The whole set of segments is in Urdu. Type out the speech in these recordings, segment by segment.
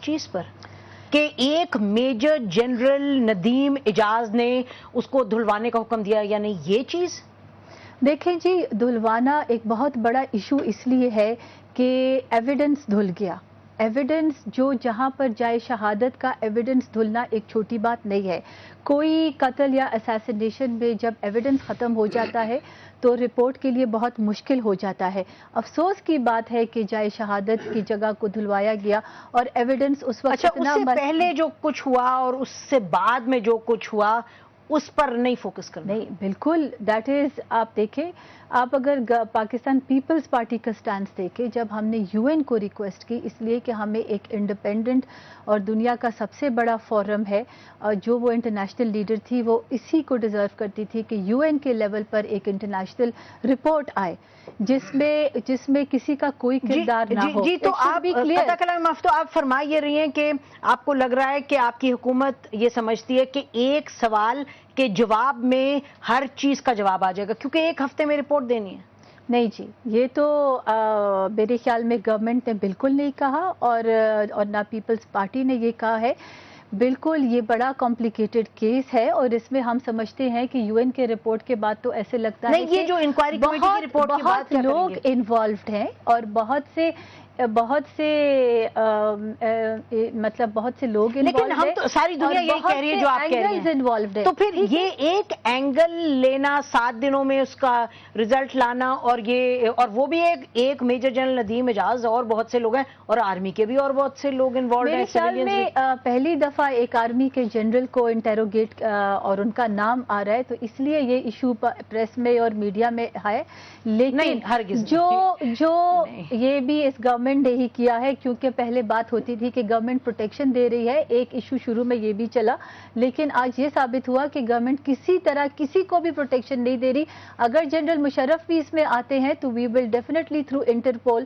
چیز پر کہ ایک میجر جنرل ندیم اعجاز نے اس کو دھلوانے کا حکم دیا، یعنی یہ چیز؟ دیکھیں جی، دھلوانا ایک بہت بڑا ایشو اس لیے ہے کہ ایویڈنس دھل گیا. ایویڈنس جو جہاں پر جائے شہادت کا ایویڈنس دھلنا ایک چھوٹی بات نہیں ہے. کوئی قتل یا اسیسینیشن میں جب ایویڈنس ختم ہو جاتا ہے تو رپورٹ کے لیے بہت مشکل ہو جاتا ہے. افسوس کی بات ہے کہ جائے شہادت کی جگہ کو دھلوایا گیا اور ایویڈنس اس وقت اچھا، اس سے پہلے جو کچھ ہوا اور اس سے بعد میں جو کچھ ہوا اس پر نہیں فوکس کرنا؟ نہیں، بالکل. دیٹ از، آپ دیکھیں، آپ اگر پاکستان پیپلز پارٹی کا سٹانس دیکھیں، جب ہم نے یو این کو ریکویسٹ کی اس لیے کہ ہمیں ایک انڈیپینڈنٹ اور دنیا کا سب سے بڑا فورم ہے جو وہ انٹرنیشنل لیڈر تھی، وہ اسی کو ڈیزرو کرتی تھی کہ یو این کے لیول پر ایک انٹرنیشنل رپورٹ آئے جس میں کسی کا کوئی کردار نہ ہو. جی، تو آپ قطع کلام مفتو آپ فرما یہ رہی ہیں کہ آپ کو لگ رہا ہے کہ آپ کی حکومت یہ سمجھتی ہے کہ ایک سوال کے جواب میں ہر چیز کا جواب آ جائے گا کیونکہ ایک ہفتے میں رپورٹ دینی ہے؟ نہیں جی، یہ تو میرے خیال میں گورنمنٹ نے بالکل نہیں کہا اور نہ پیپلز پارٹی نے یہ کہا ہے. بالکل یہ بڑا کمپلیکیٹڈ کیس ہے اور اس میں ہم سمجھتے ہیں کہ یو این کے رپورٹ کے بعد تو ایسے لگتا ہے کہ یہ جو انکوائری کمیٹی کی رپورٹ کی بات بہت لوگ انوالوڈ ہیں اور بہت سے مطلب بہت سے لوگ انوالوڈ ہیں، لیکن ہم تو ساری دنیا یہی کہہ رہی ہے جو آپ کہہ رہی ہیں انوالوڈ ہے. تو پھر یہ ایک اینگل لینا، 7 دنوں میں اس کا رزلٹ لانا اور وہ بھی ایک میجر جنرل ندیم اعجاز اور بہت سے لوگ ہیں اور آرمی کے بھی اور بہت سے لوگ انوالوڈ ہیں. میرے خیال میں پہلی دفعہ ایک آرمی کے جنرل کو انٹیروگیٹ اور ان کا نام آ رہا ہے تو اس لیے یہ ایشو پریس میں اور میڈیا میں ہے. لیکن جو یہ بھی اس گورنمنٹ نے ہی کیا ہے کیونکہ پہلے بات ہوتی تھی کہ گورنمنٹ پروٹیکشن دے رہی ہے. ایک ایشو شروع میں یہ بھی چلا لیکن آج یہ ثابت ہوا کہ گورنمنٹ کسی طرح کسی کو بھی پروٹیکشن نہیں دے رہی. اگر جنرل مشرف بھی اس میں آتے ہیں تو we will definitely through Interpol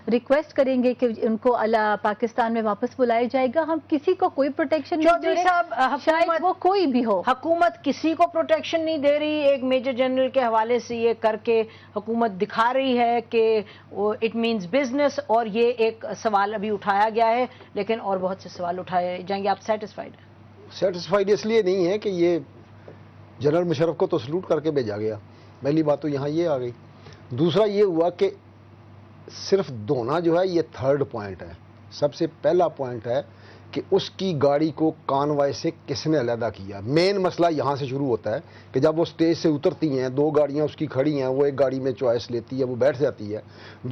request کریں گے کہ ان کو پاکستان میں واپس بلایا جائے گا. ہم کسی کو کوئی پروٹیکشن نہیں دے رہے، شاید وہ کوئی بھی ہو. حکومت کسی کو پروٹیکشن نہیں دے رہی. ایک میجر جنرل کے حوالے سے یہ کر کے حکومت دکھا رہی ہے کہ اٹ مینز بزنس اور یہ ایک سوال ابھی اٹھایا گیا ہے لیکن اور بہت سے سوال اٹھائے جائیں گے. آپ سیٹسفائیڈ ہیں؟ سیٹسفائیڈ اس لیے نہیں ہے کہ یہ جنرل مشرف کو تو سلوٹ کر کے بھیجا گیا، پہلی بات تو یہاں یہ آ گئی. دوسرا یہ ہوا کہ صرف دھونا جو ہے یہ 3rd پوائنٹ ہے. سب سے پہلا پوائنٹ ہے کہ اس کی گاڑی کو کانوائے سے کس نے علیحدہ کیا. مین مسئلہ یہاں سے شروع ہوتا ہے کہ جب وہ سٹیج سے اترتی ہیں 2 گاڑیاں اس کی کھڑی ہیں، وہ ایک گاڑی میں چوائس لیتی ہے، وہ بیٹھ جاتی ہے.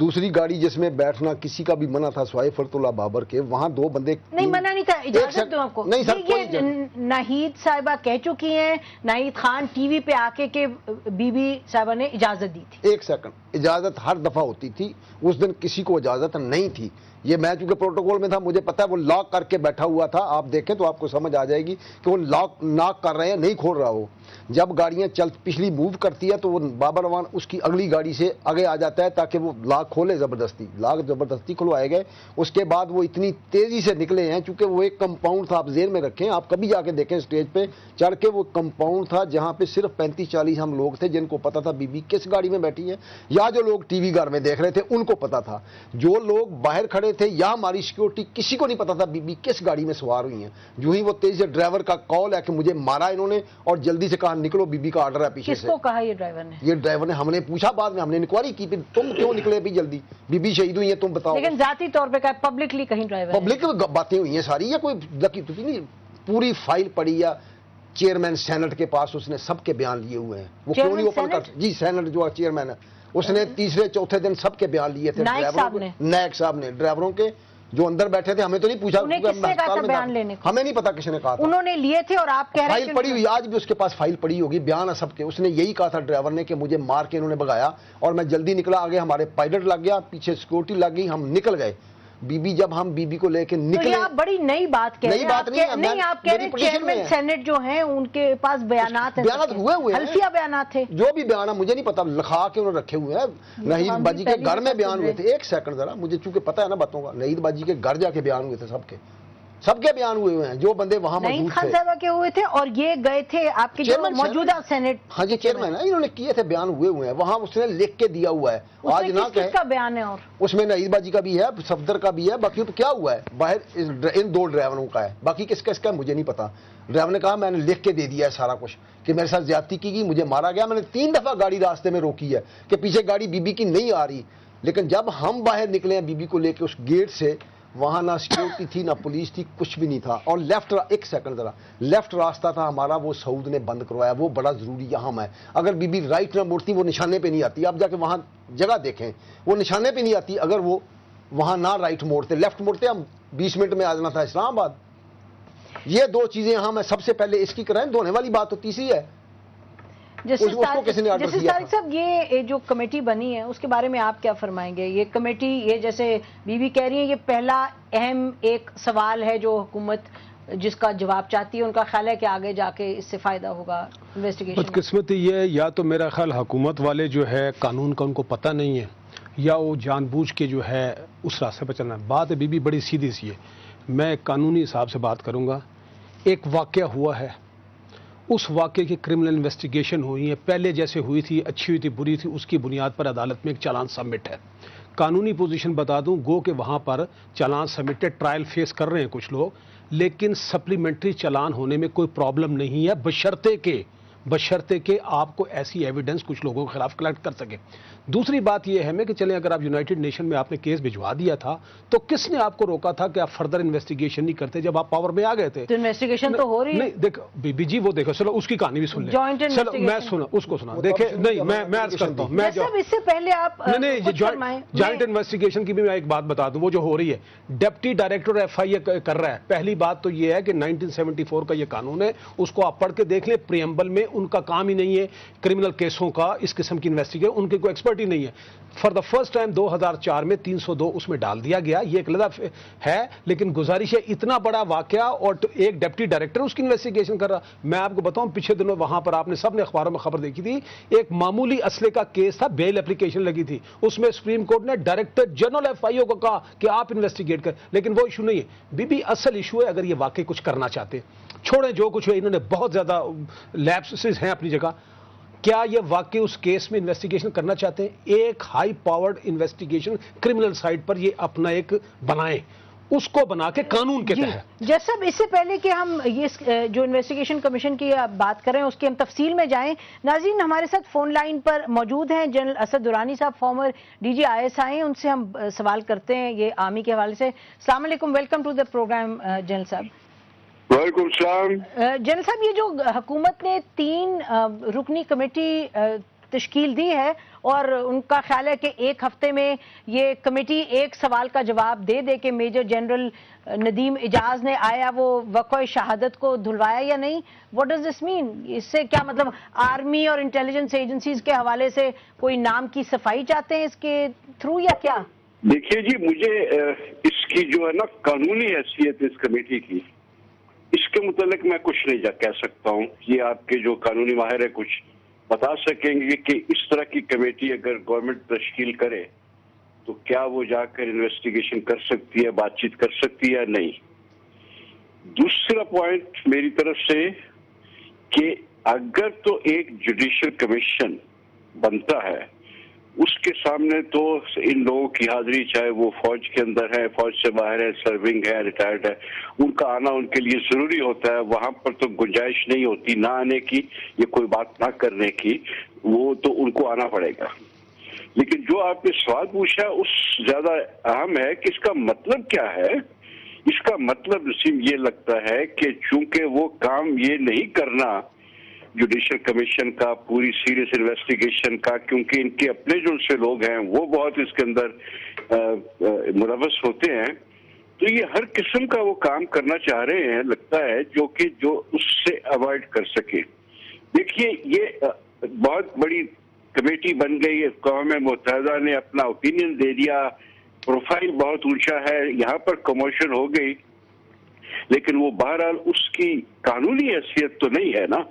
دوسری گاڑی جس میں بیٹھنا کسی کا بھی منع تھا سوائے فرت اللہ بابر کے، وہاں 2 بندے نہیں منع نہیں تھا. اجازت دو آپ کو. نہیں سر، یہ ناہید صاحبہ کہہ چکی ہیں، ناہید خان ٹی وی پہ آ کے کہ بی بی صاحبہ نے اجازت دی تھی. 1 سیکنڈ، اجازت ہر دفعہ ہوتی تھی، اس دن کسی کو اجازت نہیں تھی. یہ میں چونکہ پروٹوکول میں تھا مجھے پتا ہے وہ لاک کر کے بیٹھا ہوا تھا. آپ دیکھیں تو آپ کو سمجھ آ جائے گی کہ وہ لاک کر رہے ہیں، نہیں کھول رہا. وہ جب گاڑیاں پچھلی موو کرتی ہے تو وہ بابر روان اس کی اگلی گاڑی سے آگے آ جاتا ہے تاکہ وہ لاک کھولے. زبردستی کھلوائے گئے. اس کے بعد وہ اتنی تیزی سے نکلے ہیں چونکہ وہ ایک کمپاؤنڈ تھا. آپ ذہن میں رکھیں، آپ کبھی جا کے دیکھیں اسٹیج پہ چڑھ کے، وہ کمپاؤنڈ تھا جہاں پہ صرف 35-40 ہم لوگ تھے جن کو پتا تھا بی بی کس گاڑی میں بیٹھی ہے، یا جو لوگ ٹی وی گھر میں دیکھ رہے تھے ان کو پتا تھا. جو لوگ باہر کھڑے تھے یا ہماری سیکورٹی، کسی کو نہیں پتا تھا بی بی کس گاڑی میں سوار ہوئی ہیں. جو ہی وہ تیزی سے ڈرائیور کا کال ہے کہ مجھے مارا انہوں نے اور جلدی سے کہا نکلو، بی بی کا آرڈر ہے پیچھے سے. کس کو کہا یہ ڈرائیور نے؟ یہ ڈرائیور نے. ہم نے پوچھا بعد میں، ہم نے انکوائری کی پھر تم کیوں نکلے بھی جلدی، بی بی شہید ہوئی ہیں تم بتاؤ. لیکن ذاتی طور پہ کہا پبلکلی کہیں ڈرائیور پبلک باتیں ہوئی ہیں ساری. یہ کوئی نہیں، پوری فائل پڑی یا چیئرمین سینٹ کے پاس اس نے سب کے بیان لیے ہوئے ہیں. وہ کیوں نہیں اوپن کر؟ جی سینٹ جو چیئرمین ہے اس نے تیسرے چوتھے دن سب کے بیان لیے تھے. نائک صاحب نے ڈرائیوروں کے جو اندر بیٹھے تھے. ہمیں تو نہیں پوچھا، ہمیں نہیں پتا کس نے کہا تھا. انہوں نے لیے تھے اور آپ کہہ رہے ہیں فائل پڑی ہوئی، آج بھی اس کے پاس فائل پڑی ہوگی، بیان ہے سب کے. اس نے یہی کہا تھا ڈرائیور نے کہ مجھے مار کے انہوں نے بگایا اور میں جلدی نکلا. آگے ہمارے پائلٹ لگ گیا، پیچھے سیکورٹی لگ گئی، ہم نکل گئے. بی بی جب ہم بی بی کو لے کے نکلے، آپ بڑی نئی بات کہہ رہے ہیں. نئی بات نہیں، آپ کہہ رہے ہیں چیئرمین سینٹ جو ہیں ان کے پاس بیانات ہیں، بیانات ہوئے حلفیہ بیانات تھے. جو بھی بیان ہے مجھے نہیں پتا، لکھا کے انہوں نے رکھے ہوئے ہیں. نہید باجی کے گھر میں بیان ہوئے تھے. 1 سیکنڈ ذرا، مجھے چونکہ پتا ہے نا باتوں کا. نہید باجی کے گھر جا کے بیان ہوئے تھے سب کے. سب کے بیان ہوئے ہیں جو بندے وہاں موجود تھے. خان صاحبہ کے ہوئے تھے اور یہ گئے تھے آپ کے جو موجودہ سینٹ. ہاں جی چیئرمین ہے, انہوں نے کیے تھے, بیان ہوئے ہیں وہاں, اس نے لکھ کے دیا ہوا ہے. آج نہ کہ کا بیان ہے, اور اس میں نعید باجی کا بھی ہے, صفدر کا بھی ہے, باقی تو کیا ہوا ہے باہر ان 2 ڈرائیوروں کا ہے, باقی کس کا مجھے نہیں پتا. ڈرائیور نے کہا میں نے لکھ کے دے دیا ہے سارا کچھ کہ میرے ساتھ زیادتی کی گئی, مجھے مارا گیا, میں نے 3 دفعہ گاڑی راستے میں روکی ہے کہ پیچھے گاڑی بی بی کی نہیں آ رہی, لیکن جب ہم باہر نکلے ہیں بی بی کو لے کے اس گیٹ سے, وہاں نہ سیکورٹی تھی نہ پولیس تھی, کچھ بھی نہیں تھا. اور ایک سیکنڈ ذرا, لیفٹ راستہ تھا ہمارا, وہ سعود نے بند کروایا, وہ بڑا ضروری اہم ہے. اگر بی بی رائٹ نہ مڑتی وہ نشانے پہ نہیں آتی, آپ جا کے وہاں جگہ دیکھیں, وہ نشانے پہ نہیں آتی اگر وہ وہاں نہ رائٹ موڑتے, لیفٹ موڑتے, ہم 20 منٹ میں آ جانا تھا اسلام آباد. یہ 2 چیزیں اہم ہیں, سب سے پہلے اس کی کرائیں. دھونے والی بات تو تیسری ہے. جسٹس طارق صاحب, یہ جو کمیٹی بنی ہے اس کے بارے میں آپ کیا فرمائیں گے؟ یہ کمیٹی, یہ جیسے بی بی کہہ رہی ہیں, یہ پہلا اہم ایک سوال ہے جو حکومت جس کا جواب چاہتی ہے. ان کا خیال ہے کہ آگے جا کے اس سے فائدہ ہوگا انویسٹیگیشن. بدقسمتی یہ, یا تو میرا خیال حکومت والے جو ہے قانون کا ان کو پتہ نہیں ہے, یا وہ جان بوجھ کے جو ہے اس راستے پہ چلنا ہے. بات بی بی بڑی سیدھی سی ہے, میں قانونی حساب سے بات کروں گا. ایک واقعہ ہوا ہے, اس واقعے کی کرمنل انویسٹیگیشن ہوئی ہے, پہلے جیسے ہوئی تھی, اچھی ہوئی تھی, بری تھی, اس کی بنیاد پر عدالت میں ایک چالان سبمٹ ہے. قانونی پوزیشن بتا دوں, گو کہ وہاں پر چالان سبمٹڈ, ٹرائل فیس کر رہے ہیں کچھ لوگ, لیکن سپلیمنٹری چالان ہونے میں کوئی پرابلم نہیں ہے, بشرطے کہ آپ کو ایسی ایویڈنس کچھ لوگوں کے خلاف کلیکٹ کر سکے. دوسری بات یہ ہے کہ چلیں اگر آپ یونائٹڈ نیشن میں آپ نے کیس بھجوا دیا تھا تو کس نے آپ کو روکا تھا کہ آپ فردر انویسٹیگیشن نہیں کرتے جب آپ پاور میں آ گئے تھے؟ تو انویسٹیگیشن تو ہو رہی ہے. نہیں دیکھ بی بی جی, وہ دیکھو, چلو اس کی کہانی بھی سن لیں, چلو میں سنا, اس کو سنا, دیکھیں نہیں میں عرض کرتا ہوں, میں اس سے پہلے آپ نہیں جوائنٹ انویسٹیگیشن کی بھی میں ایک بات بتا دوں, وہ جو ہو رہی ہے, ڈپٹی ڈائریکٹر ایف آئی اے کر رہا ہے. پہلی بات تو یہ ہے کہ 1974 کا یہ قانون ہے, اس کو آپ پڑھ کے دیکھ لیں. پریمبل میں ان کا کام ہی نہیں ہے کرمنل کیسوں کا اس قسم کی انویسٹیگیشن, ان کی کوئی ایکسپرٹ ہی نہیں ہے. فار دا فرسٹ ٹائم 2004 میں 302 اس میں ڈال دیا گیا, یہ ایک لطف ہے, لیکن گزارش ہے اتنا بڑا واقعہ اور ایک ڈپٹی ڈائریکٹر اس کی انویسٹیگیشن کر رہا. میں آپ کو بتاؤں, پچھلے دنوں وہاں پر آپ نے سب نے اخباروں میں خبر دیکھی تھی, ایک معمولی اسلحے کا کیس تھا, بیل اپلیکیشن لگی تھی, اس میں سپریم کورٹ نے ڈائریکٹر جنرل ایف آئی او کو کہا کہ آپ انویسٹیگیٹ کریں, لیکن وہ ایشو نہیں ہے. بی بی اصل ایشو ہے, اگر یہ واقعی کچھ کرنا چاہتے, چھوڑیں جو کچھ ہے, انہوں نے بہت زیادہ لیپسز ہیں اپنی جگہ, کیا یہ واقعی اس کیس میں انویسٹیگیشن کرنا چاہتے ہیں؟ ایک high powered investigation criminal site پر یہ اپنا ایک بنائیں, اس کو بنا کے قانون کے تحت. جیسا اس سے پہلے کہ ہم یہ جو انویسٹیگیشن کمیشن کی بات کریں اس کی ہم تفصیل میں جائیں, ناظرین ہمارے ساتھ فون لائن پر موجود ہیں جنرل اسد درانی صاحب, former D G I S I ہیں, ان سے ہم سوال کرتے ہیں یہ آرمی کے حوالے سے. السلام علیکم, welcome to the program general صاحب. وعلیکم السلام. جنرل صاحب, یہ جو حکومت نے 3 رکنی کمیٹی تشکیل دی ہے اور ان کا خیال ہے کہ 1 ہفتے میں یہ کمیٹی ایک سوال کا جواب دے دے کہ میجر جنرل ندیم اجاز نے آیا وہ وقوع شہادت کو دھلوایا یا نہیں. واٹ ڈز دس مین؟ اس سے کیا مطلب آرمی اور انٹیلیجنس ایجنسیز کے حوالے سے کوئی نام کی صفائی چاہتے ہیں اس کے تھرو یا کیا؟ دیکھیے جی, مجھے اس کی جو ہے نا قانونی حیثیت اس کمیٹی کی, اس کے متعلق میں کچھ نہیں کہہ سکتا ہوں. یہ آپ کے جو قانونی ماہر ہے کچھ بتا سکیں گے کہ اس طرح کی کمیٹی اگر گورنمنٹ تشکیل کرے تو کیا وہ جا کر انویسٹیگیشن کر سکتی ہے, بات چیت کر سکتی ہے یا نہیں. دوسرا پوائنٹ میری طرف سے کہ اگر تو ایک جوڈیشل کمیشن بنتا ہے, اس کے سامنے تو ان لوگوں کی حاضری, چاہے وہ فوج کے اندر ہے, فوج سے باہر ہے, سرونگ ہے, ریٹائرڈ ہے, ان کا آنا ان کے لیے ضروری ہوتا ہے. وہاں پر تو گنجائش نہیں ہوتی نہ آنے کی, یہ کوئی بات نہ کرنے کی, وہ تو ان کو آنا پڑے گا. لیکن جو آپ نے سوال پوچھا اس زیادہ اہم ہے کہ اس کا مطلب کیا ہے. اس کا مطلب نسیم یہ لگتا ہے کہ چونکہ وہ کام یہ نہیں کرنا جوڈیشل کمیشن کا, پوری سیریس انویسٹیگیشن کا, کیونکہ ان کے اپنے جو ان سے لوگ ہیں وہ بہت اس کے اندر ملوث ہوتے ہیں, تو یہ ہر قسم کا وہ کام کرنا چاہ رہے ہیں لگتا ہے جو کہ جو اس سے اوائڈ کر سکے. دیکھیے یہ بہت بڑی کمیٹی بن گئی, اقوام متحدہ نے اپنا اوپینین دے دیا, پروفائل بہت اونچا ہے, یہاں پر کموشن ہو گئی, لیکن وہ بہرحال اس کی قانونی حیثیت تو نہیں ہے نا.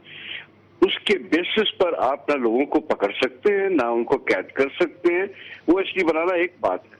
اس کے بیسس پر آپ نہ لوگوں کو پکڑ سکتے ہیں نہ ان کو قید کر سکتے ہیں. وہ اس لیے بنانا ایک بات ہے,